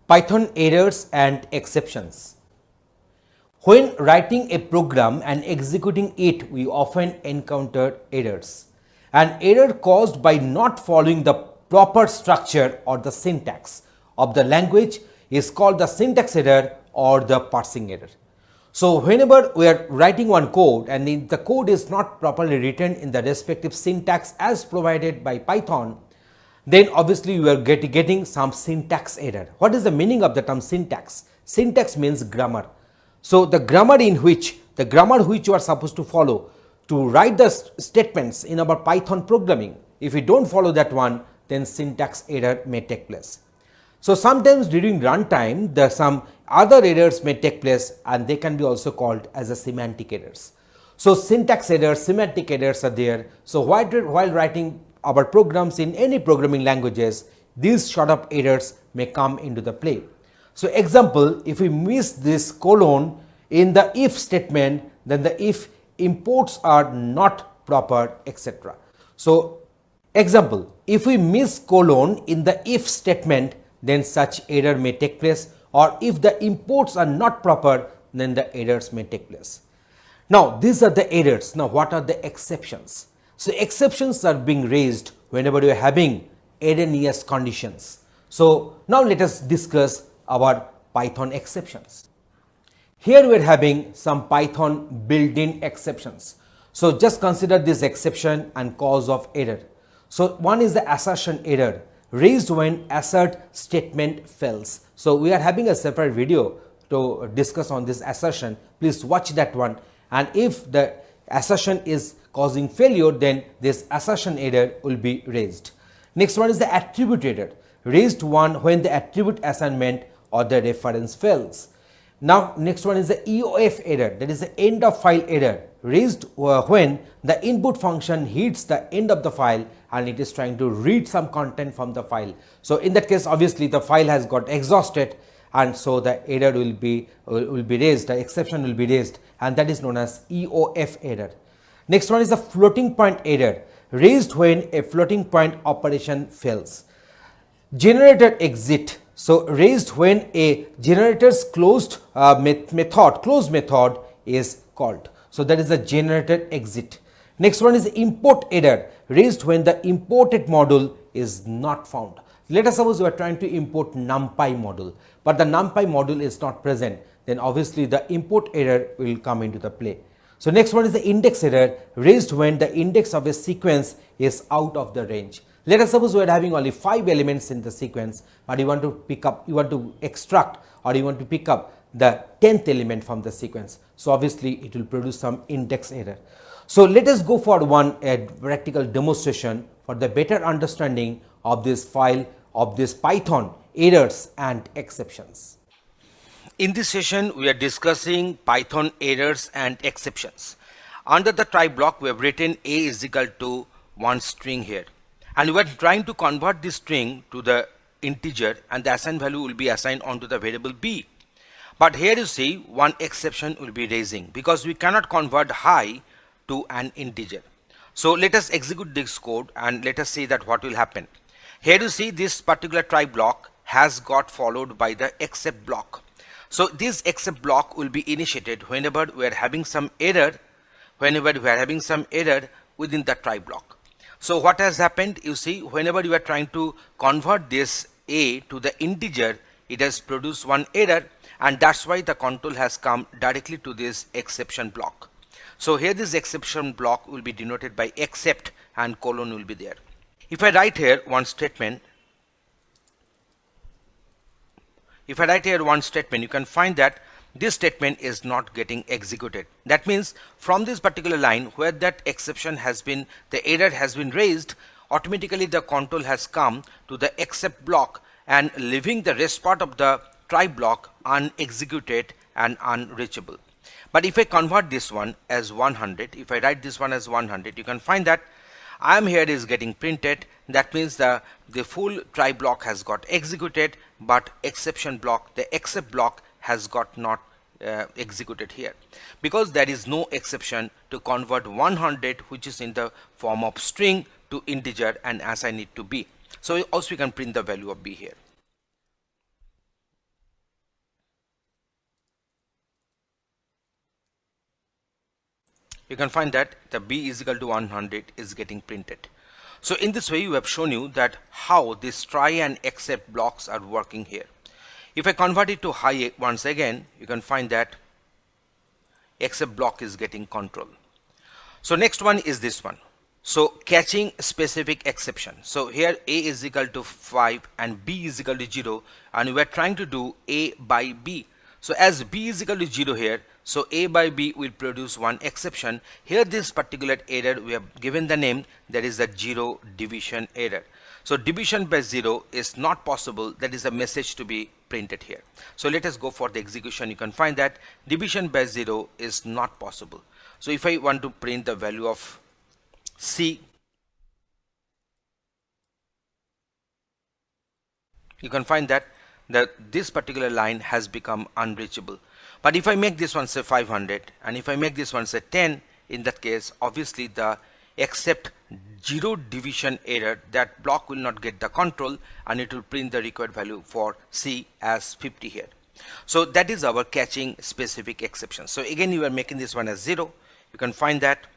Python errors and exceptions. When writing a program and executing it, we often encounter errors. An error caused by not following the proper structure or the syntax of the language is called the syntax error or the parsing error. So whenever we are writing one code and if the code is not properly written in the respective syntax as provided by Python, then obviously you are getting some syntax error. What is the meaning of the term syntax? Syntax means grammar. So the grammar which you are supposed to follow to write the statements in our Python programming, if you don't follow that one, then syntax error may take place. So sometimes during runtime, some other errors may take place and they can be also called as a semantic errors. So syntax errors, semantic errors are there. So while writing our programs in any programming languages, these sort of errors may come into the play. So example, if we miss this colon in the if statement, then the if imports are not proper, etc. So example, if we miss colon in the if statement, then such error may take place, or if the imports are not proper, then the errors may take place. Now these are the errors. Now what are the exceptions? So exceptions are being raised whenever you are having erroneous conditions. So now let us discuss our Python exceptions. Here we are having some Python built-in exceptions. So just consider this exception and cause of error. So one is the assertion error raised when assert statement fails. So we are having a separate video to discuss on this assertion. Please watch that one, and if the assertion is causing failure, then this assertion error will be raised. Next one is the attribute error raised when the attribute assignment or the reference fails. Now next one is the EOF error, that is the end of file error raised when the input function hits the end of the file and it is trying to read some content from the file. So in that case, obviously the file has got exhausted, and so the error will be raised, the exception will be raised, and that is known as EOF error. Next one is the floating point error raised when a floating point operation fails. Generator exit, so raised when a generator's closed method is called. So that is the generator exit. Next one is import error raised when the imported module is not found. Let us suppose we are trying to import NumPy module, but the NumPy module is not present, then obviously the import error will come into the play. So next one is the index error raised when the index of a sequence is out of the range. Let us suppose we are having only 5 elements in the sequence, but you want to extract, or you want to pick up the 10th element from the sequence. So obviously it will produce some index error. So let us go for one practical demonstration for the better understanding of this file of this Python errors and exceptions. In this session, we are discussing Python errors and exceptions. Under the try block, we have written a is equal to one string here, and we are trying to convert this string to the integer, and the assigned value will be assigned onto the variable b. But here you see one exception will be raising because we cannot convert high to an integer. So let us execute this code and let us see that what will happen. Here you see this particular try block has got followed by the except block. So this except block will be initiated whenever we are having some error, within the try block. So what has happened, you see, whenever you are trying to convert this a to the integer, it has produced one error, and that's why the control has come directly to this exception block. So here this exception block will be denoted by except and colon will be there. If I write here one statement, you can find that this statement is not getting executed. That means from this particular line where that exception has been, the error has been raised, automatically the control has come to the except block and leaving the rest part of the try block unexecuted and unreachable. But if I convert this one as 100, if I write this one as 100, you can find that I am here is getting printed. That means the full try block has got executed, but exception block, the except block has got not executed here, because there is no exception to convert 100, which is in the form of string, to integer and assign it to b. So also we can print the value of b here. you can find that the b is equal to 100 is getting printed. So in this way we have shown you that how this try and except blocks are working here. If I convert it to high once again, you can find that except block is getting control. So next one is this one. So catching specific exception. So here a is equal to 5 and b is equal to 0, and we are trying to do a by b. So as b is equal to 0 here, so a by b will produce one exception. Here this particular error we have given the name, that is the 0 division error. So division by 0 is not possible, that is a message to be printed here. So let us go for the execution. You can find that division by 0 is not possible. So if I want to print the value of C, you can find that this particular line has become unreachable. But if I make this one say 500 and if I make this one say 10, in that case obviously the except 0 division error, that block will not get the control and it will print the required value for C as 50 here. So that is our catching specific exception. So again you are making this one as 0. You can find that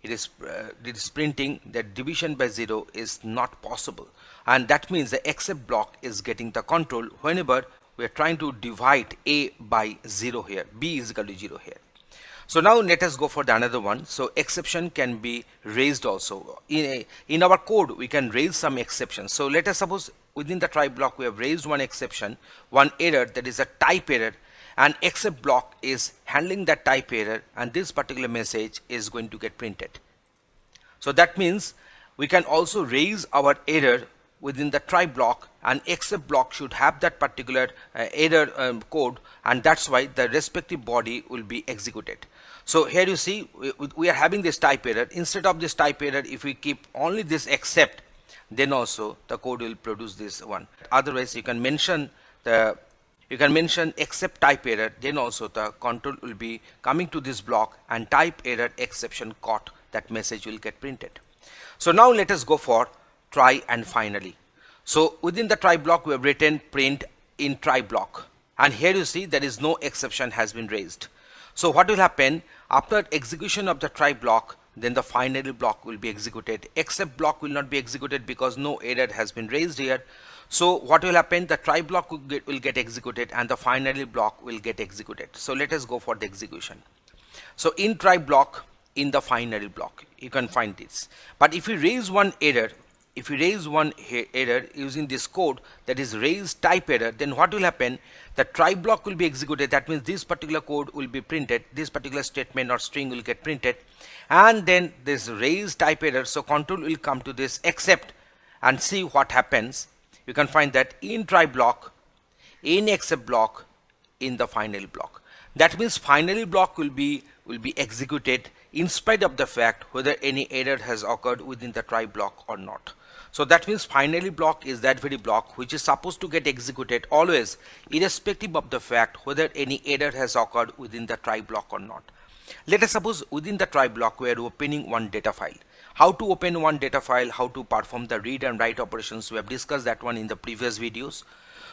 it is printing that division by 0 is not possible, and that means the except block is getting the control whenever we are trying to divide a by 0 here, b is equal to 0 here. So now let us go for the another one. So exception can be raised also. In our code we can raise some exceptions. So let us suppose within the try block we have raised one exception, one error, that is a type error, and except block is handling that type error, and this particular message is going to get printed. So that means we can also raise our error within the try block, and except block should have that particular error code, and that's why the respective body will be executed. So here you see we are having this type error. Instead of this type error, if we keep only this except, then also the code will produce this one. Otherwise you can mention except type error, then also the control will be coming to this block and type error exception caught, that message will get printed. So now let us go for try and finally. So within the try block we have written print in try block, and here you see there is no exception has been raised. So what will happen after execution of the try block, then the finally block will be executed. Except block will not be executed because no error has been raised here. So what will happen, the try block will get executed and the finally block will get executed. So let us go for the execution. So in try block, in the finally block, you can find this. But if you raise one error, using this code, that is raise type error, then what will happen, the try block will be executed. That means this particular code will be printed, this particular statement or string will get printed, and then this raise type error, so control will come to this except and see what happens. You can find that in try block, in except block, in the finally block. That means finally block will be executed in spite of the fact whether any error has occurred within the try block or not. So that means finally block is that very block which is supposed to get executed always, irrespective of the fact whether any error has occurred within the try block or not. Let us suppose within the try block we are opening one data file. How to open one data file, how to perform the read and write operations, we have discussed that one in the previous videos.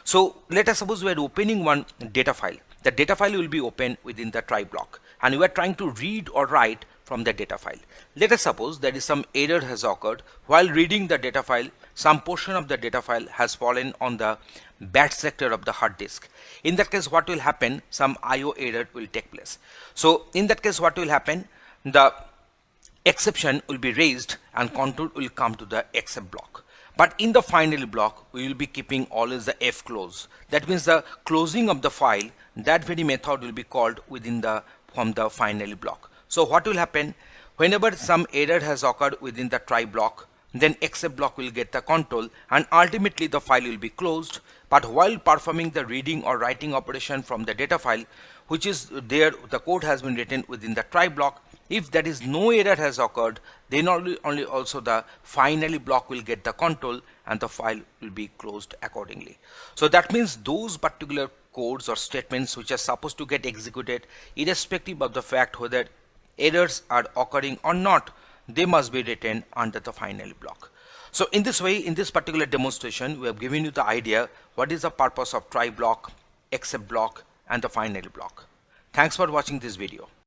So let us suppose we are opening one data file. The data file will be open within the try block, and we are trying to read or write from the data file. Let us suppose there is some error has occurred while reading the data file. Some portion of the data file has fallen on the bad sector of the hard disk. In that case what will happen, some IO error will take place. So in that case what will happen, the exception will be raised and control will come to the except block. But in the finally block we will be keeping always the F close. That means the closing of the file, that very method will be called from the finally block. So what will happen, whenever some error has occurred within the try block, then except block will get the control and ultimately the file will be closed. But while performing the reading or writing operation from the data file, which is there, the code has been written within the try block, if that is no error has occurred, then only also the finally block will get the control and the file will be closed accordingly. So that means those particular codes or statements which are supposed to get executed irrespective of the fact whether errors are occurring or not, they must be written under the finally block. So in this way, in this particular demonstration, we have given you the idea what is the purpose of try block, except block and the finally block. Thanks for watching this video.